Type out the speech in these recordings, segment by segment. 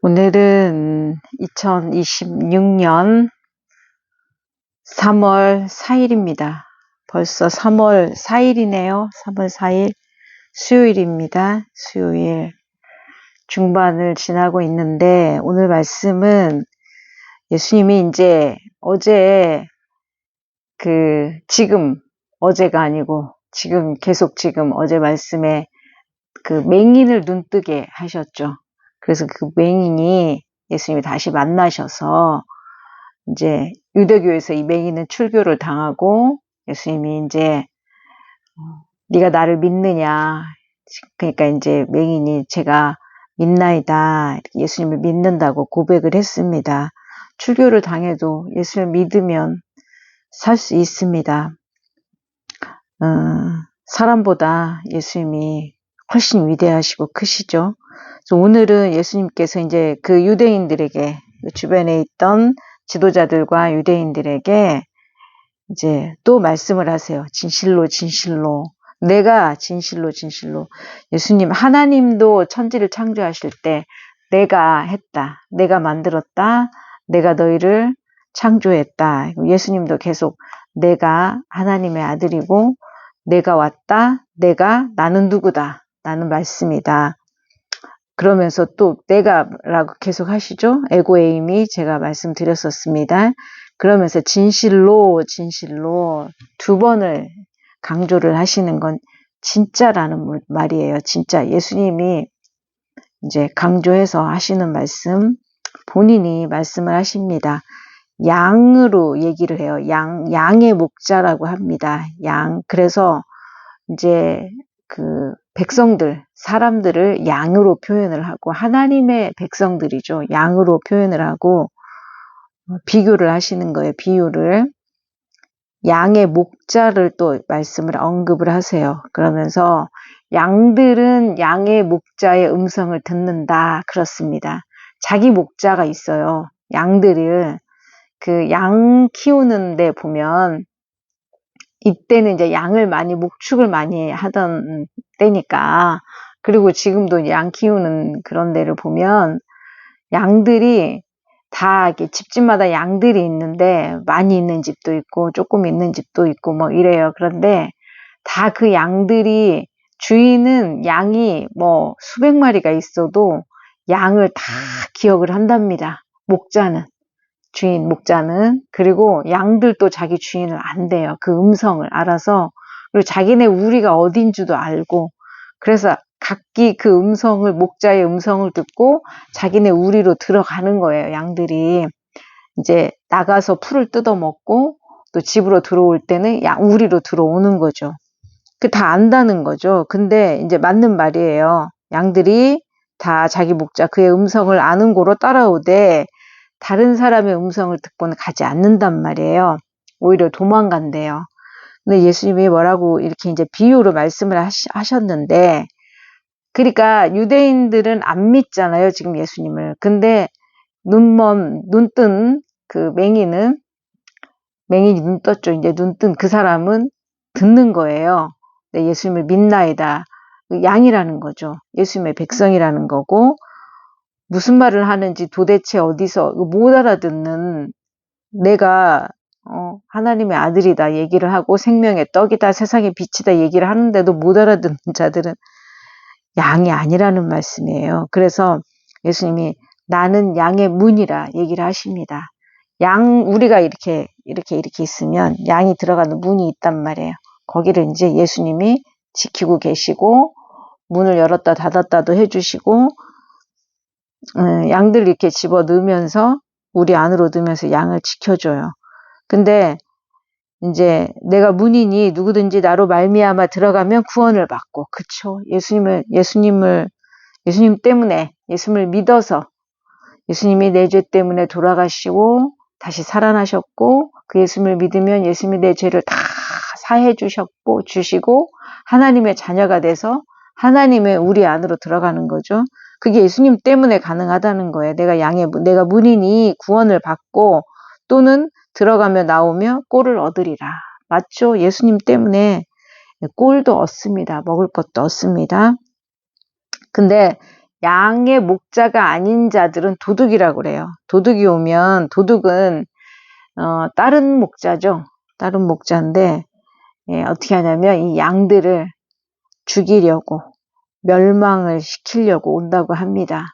오늘은 2026년 3월 4일입니다. 벌써 3월 4일이네요. 3월 4일 수요일입니다. 수요일 중반을 지나고 있는데 오늘 말씀은 예수님이 이제 어제 어제가 아니고 지금 어제 말씀에 그 맹인을 눈뜨게 하셨죠. 그래서 그 맹인이 예수님이 다시 만나셔서 이제 유대교에서 이 맹인은 출교를 당하고 예수님이 이제 네가 나를 믿느냐, 그러니까 이제 맹인이 제가 믿나이다, 예수님을 믿는다고 고백을 했습니다. 출교를 당해도 예수님을 믿으면 살 수 있습니다. 사람보다 예수님이 훨씬 위대하시고 크시죠. 그래서 오늘은 예수님께서 이제 그 유대인들에게, 주변에 있던 지도자들과 유대인들에게 이제 또 말씀을 하세요. 진실로 내가 진실로 예수님, 하나님도 천지를 창조하실 때 내가 했다, 내가 만들었다, 내가 너희를 창조했다. 예수님도 계속 내가 하나님의 아들이고 내가 왔다, 나는 누구다, 나는 말씀이다. 그러면서 또 내가라고 계속 하시죠. 에고에임이 제가 말씀드렸었습니다. 그러면서 진실로 두 번을 강조를 하시는 건 진짜라는 말이에요. 진짜 예수님이 이제 강조해서 하시는 말씀, 본인이 말씀을 하십니다. 양으로 얘기를 해요. 양의 목자라고 합니다. 그래서 이제 그 백성들, 사람들을 양으로 표현을 하고, 하나님의 백성들이죠. 양으로 표현을 하고 비교를 하시는 거예요. 비유를. 양의 목자를 또 말씀을 언급을 하세요. 그러면서 양들은 양의 목자의 음성을 듣는다, 그렇습니다. 자기 목자가 있어요. 양들을 그 양 키우는 데 보면, 이때는 이제 양을 목축을 많이 하던 때니까, 그리고 지금도 양 키우는 그런 데를 보면 양들이 다 이렇게 집집마다 양들이 있는데, 많이 있는 집도 있고 조금 있는 집도 있고 뭐 이래요. 그런데 다 그 양들이, 주인은 양이 뭐 수백 마리가 있어도 양을 다 기억을 한답니다. 목자는. 그리고 양들도 자기 주인을 안대요. 그 음성을 알아서. 그리고 자기네 우리가 어딘 줄도 알고, 그래서 각기 그 음성을, 목자의 음성을 듣고 자기네 우리로 들어가는 거예요. 양들이 이제 나가서 풀을 뜯어먹고 또 집으로 들어올 때는 우리로 들어오는 거죠. 다 안다는 거죠. 근데 이제 맞는 말이에요. 양들이 다 자기 목자, 그의 음성을 아는 고로 따라오되 다른 사람의 음성을 듣고는 가지 않는단 말이에요. 오히려 도망간대요. 근데 예수님이 뭐라고 이렇게 이제 비유로 말씀을 하셨는데, 그러니까 유대인들은 안 믿잖아요, 지금 예수님을. 근데 눈뜬 그 맹인이 눈 떴죠. 이제 눈 뜬 그 사람은 듣는 거예요. 네, 예수님을 믿나이다. 양이라는 거죠. 예수님의 백성이라는 거고, 무슨 말을 하는지 도대체 어디서 못 알아듣는, 내가 하나님의 아들이다 얘기를 하고 생명의 떡이다, 세상의 빛이다 얘기를 하는데도 못 알아듣는 자들은 양이 아니라는 말씀이에요. 그래서 예수님이 나는 양의 문이라 얘기를 하십니다. 우리가 이렇게 있으면 양이 들어가는 문이 있단 말이에요. 거기를 이제 예수님이 지키고 계시고, 문을 열었다 닫았다도 해주시고, 양들 이렇게 집어 넣으면서, 우리 안으로 넣으면서 양을 지켜줘요. 근데 이제 내가 문이니 누구든지 나로 말미암아 들어가면 구원을 받고, 그쵸? 예수님 때문에, 예수님을 믿어서, 예수님이 내 죄 때문에 돌아가시고 다시 살아나셨고, 그 예수님을 믿으면 예수님이 내 죄를 다 사해 주시고 하나님의 자녀가 돼서 하나님의 우리 안으로 들어가는 거죠. 그게 예수님 때문에 가능하다는 거예요. 내가 문이니 구원을 받고, 또는 들어가며 나오며 꼴을 얻으리라. 맞죠? 예수님 때문에 꼴도 얻습니다. 먹을 것도 얻습니다. 근데 양의 목자가 아닌 자들은 도둑이라고 그래요. 도둑이 오면, 도둑은 다른 목자죠. 다른 목자인데 어떻게 하냐면 이 양들을 죽이려고, 멸망을 시키려고 온다고 합니다.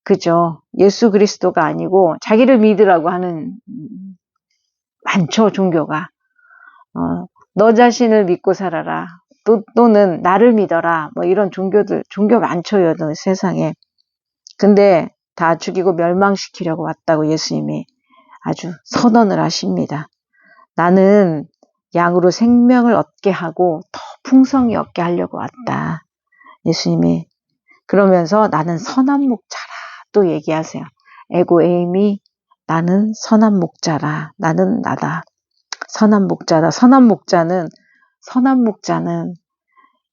그죠? 예수 그리스도가 아니고 자기를 믿으라고 하는 많죠, 종교가. 너 자신을 믿고 살아라. 또는 나를 믿어라. 뭐 이런 종교 많죠, 세상에. 근데 다 죽이고 멸망시키려고 왔다고 예수님이 아주 선언을 하십니다. 나는 양으로 생명을 얻게 하고 더 풍성히 얻게 하려고 왔다. 예수님이. 그러면서 나는 선한 목자라 또 얘기하세요. 에고 에임이 나는 선한 목자라. 나는 나다. 선한 목자다. 선한 목자는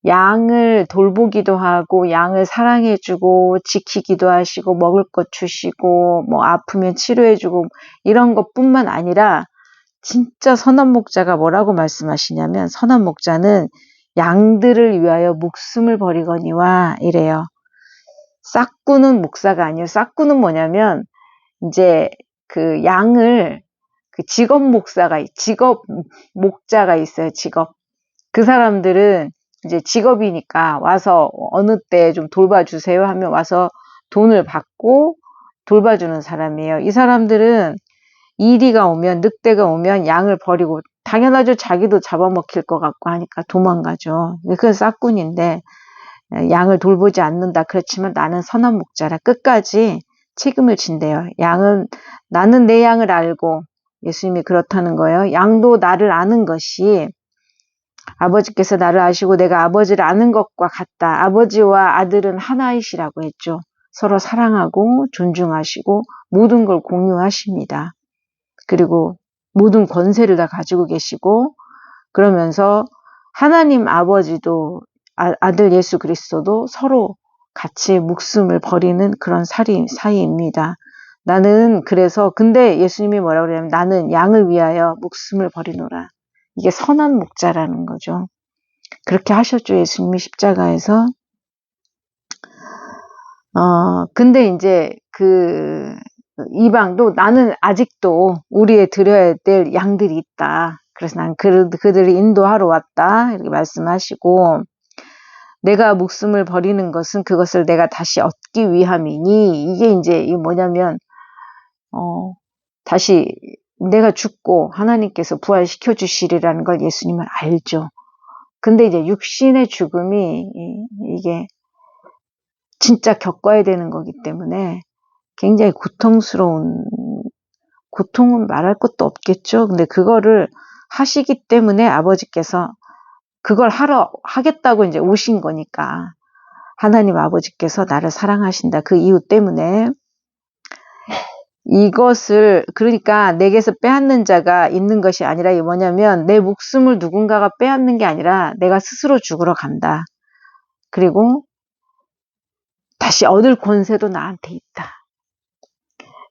양을 돌보기도 하고 양을 사랑해주고 지키기도 하시고 먹을 것 주시고 뭐 아프면 치료해주고 이런 것뿐만 아니라 진짜 선한 목자가 뭐라고 말씀하시냐면 선한 목자는 양들을 위하여 목숨을 버리거니와 이래요. 싹구는 목사가 아니에요. 싹구는 뭐냐면 이제 그 양을 그 직업 목자가 있어요. 직업. 그 사람들은 이제 직업이니까 와서 어느 때 좀 돌봐주세요 하면 와서 돈을 받고 돌봐주는 사람이에요. 이 사람들은 이리가 오면, 늑대가 오면 양을 버리고 당연하죠. 자기도 잡아먹힐 것 같고 하니까 도망가죠. 그건 싹꾼인데 양을 돌보지 않는다. 그렇지만 나는 선한 목자라 끝까지 책임을 진대요. 나는 내 양을 알고 예수님이 그렇다는 거예요. 양도 나를 아는 것이 아버지께서 나를 아시고 내가 아버지를 아는 것과 같다. 아버지와 아들은 하나이시라고 했죠. 서로 사랑하고 존중하시고 모든 걸 공유하십니다. 그리고 모든 권세를 다 가지고 계시고 그러면서 하나님 아버지도 아들 예수 그리스도도 서로 같이 목숨을 버리는 그런 사이입니다. 나는 그래서 근데 예수님이 뭐라고 그러냐면 나는 양을 위하여 목숨을 버리노라. 이게 선한 목자라는 거죠. 그렇게 하셨죠. 예수님이 십자가에서. 근데 이제 그 이방도 나는 아직도 우리의 드려야 될 양들이 있다. 그래서 난 그들을 인도하러 왔다. 이렇게 말씀하시고 내가 목숨을 버리는 것은 그것을 내가 다시 얻기 위함이니 이게 이제 뭐냐면 다시 내가 죽고 하나님께서 부활시켜 주시리라는 걸 예수님은 알죠. 근데 이제 육신의 죽음이 이게 진짜 겪어야 되는 거기 때문에 굉장히 고통은 말할 것도 없겠죠. 근데 그거를 하시기 때문에 아버지께서 그걸 하겠다고 이제 오신 거니까 하나님 아버지께서 나를 사랑하신다. 그 이유 때문에 이것을 그러니까 내게서 빼앗는 자가 있는 것이 아니라 이게 뭐냐면 내 목숨을 누군가가 빼앗는 게 아니라 내가 스스로 죽으러 간다. 그리고 다시 얻을 권세도 나한테 있다.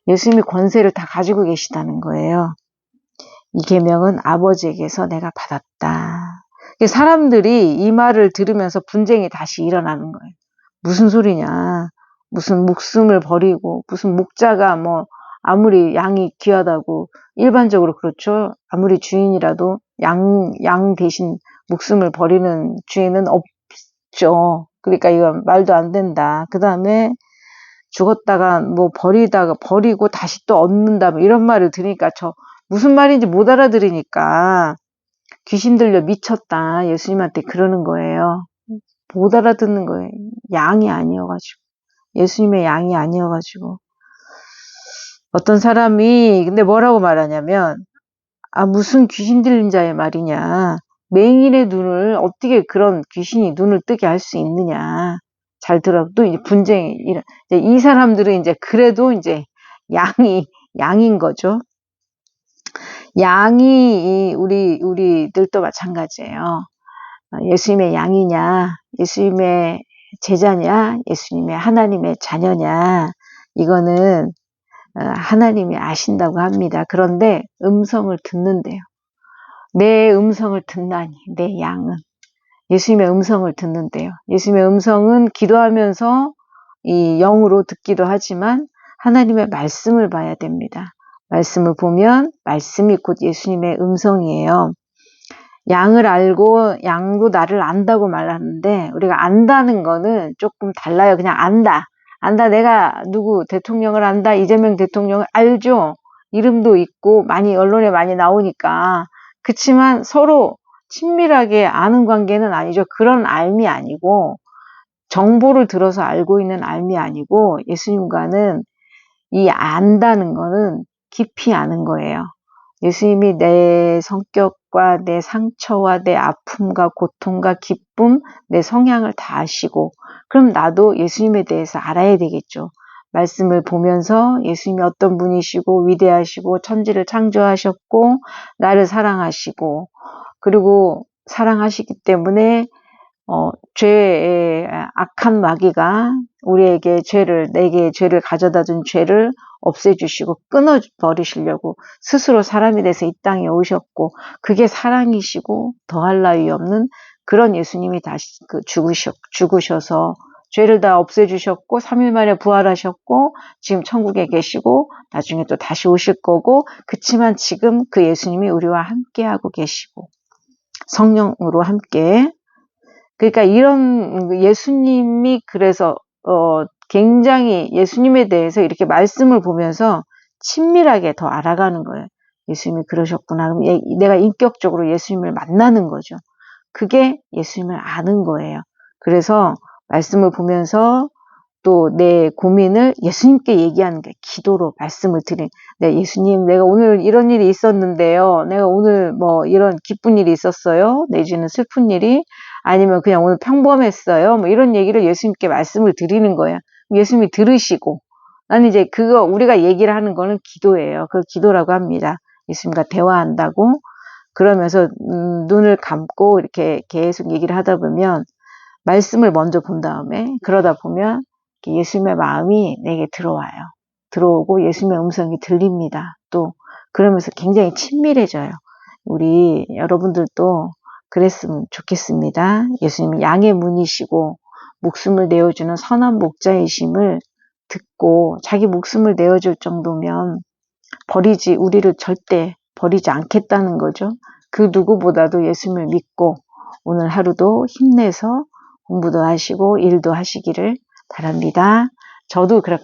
예수님이 권세를 다 가지고 계시다는 거예요. 이 계명은 아버지에게서 내가 받았다. 사람들이 이 말을 들으면서 분쟁이 다시 일어나는 거예요. 무슨 소리냐. 무슨 목숨을 버리고 무슨 목자가 뭐 아무리 양이 귀하다고 일반적으로 그렇죠. 아무리 주인이라도 양 대신 목숨을 버리는 주인은 없죠. 그러니까 이건 말도 안 된다. 그 다음에 죽었다가 뭐 버리고 다시 또 얻는다. 뭐 이런 말을 들으니까 저 무슨 말인지 못 알아들으니까 귀신 들려 미쳤다. 예수님한테 그러는 거예요. 못 알아듣는 거예요. 양이 아니어가지고. 예수님의 양이 아니어가지고. 어떤 사람이 근데 뭐라고 말하냐면 무슨 귀신 들린 자의 말이냐. 맹인의 눈을 어떻게 그런 귀신이 눈을 뜨게 할 수 있느냐. 잘 들어. 또 이제 분쟁이 이 사람들은 이제 그래도 이제 양인 거죠. 양이 우리들도 마찬가지예요. 예수님의 양이냐, 예수님의 제자냐, 예수님의 하나님의 자녀냐, 이거는 하나님이 아신다고 합니다. 그런데 음성을 듣는데요. 내 음성을 듣나니, 내 양은. 예수님의 음성을 듣는데요. 예수님의 음성은 기도하면서 이 영으로 듣기도 하지만 하나님의 말씀을 봐야 됩니다. 말씀을 보면 말씀이 곧 예수님의 음성이에요. 양을 알고 양도 나를 안다고 말하는데 우리가 안다는 거는 조금 달라요. 그냥 안다. 내가 누구 대통령을 안다. 이재명 대통령을 알죠. 이름도 있고 많이 언론에 많이 나오니까. 그치만 서로 친밀하게 아는 관계는 아니죠. 그런 알미 아니고 정보를 들어서 알고 있는 알미 아니고 예수님과는 이 안다는 거는 깊이 아는 거예요. 예수님이 내 성격과 내 상처와 내 아픔과 고통과 기쁨, 내 성향을 다 아시고 그럼 나도 예수님에 대해서 알아야 되겠죠. 말씀을 보면서 예수님이 어떤 분이시고 위대하시고 천지를 창조하셨고 나를 사랑하시고 그리고 사랑하시기 때문에 죄의 악한 마귀가 우리에게 내게 죄를 가져다 준 죄를 없애주시고 끊어버리시려고 스스로 사람이 돼서 이 땅에 오셨고, 그게 사랑이시고 더할 나위 없는 그런 예수님이 다시 죽으셔서 죄를 다 없애주셨고, 3일 만에 부활하셨고, 지금 천국에 계시고, 나중에 또 다시 오실 거고, 그치만 지금 그 예수님이 우리와 함께하고 계시고, 성령으로 함께, 그러니까 이런 예수님이 그래서 굉장히 예수님에 대해서 이렇게 말씀을 보면서 친밀하게 더 알아가는 거예요. 예수님이 그러셨구나. 그럼 내가 인격적으로 예수님을 만나는 거죠. 그게 예수님을 아는 거예요. 그래서 말씀을 보면서 또 내 고민을 예수님께 얘기하는 게 기도로 말씀을 드린. 네, 예수님, 내가 오늘 이런 일이 있었는데요. 내가 오늘 뭐 이런 기쁜 일이 있었어요. 내지는 슬픈 일이 아니면 그냥 오늘 평범했어요. 뭐 이런 얘기를 예수님께 말씀을 드리는 거예요. 예수님이 들으시고 나는 이제 그거 우리가 얘기를 하는 거는 기도예요. 그걸 기도라고 합니다. 예수님과 대화한다고 그러면서 눈을 감고 이렇게 계속 얘기를 하다 보면 말씀을 먼저 본 다음에 그러다 보면 예수님의 마음이 내게 들어오고 예수님의 음성이 들립니다. 또 그러면서 굉장히 친밀해져요. 우리 여러분들도 그랬으면 좋겠습니다. 예수님이 양의 문이시고 목숨을 내어주는 선한 목자이심을 듣고 자기 목숨을 내어줄 정도면 우리를 절대 버리지 않겠다는 거죠. 그 누구보다도 예수님을 믿고 오늘 하루도 힘내서 공부도 하시고 일도 하시기를 바랍니다. 저도 그렇게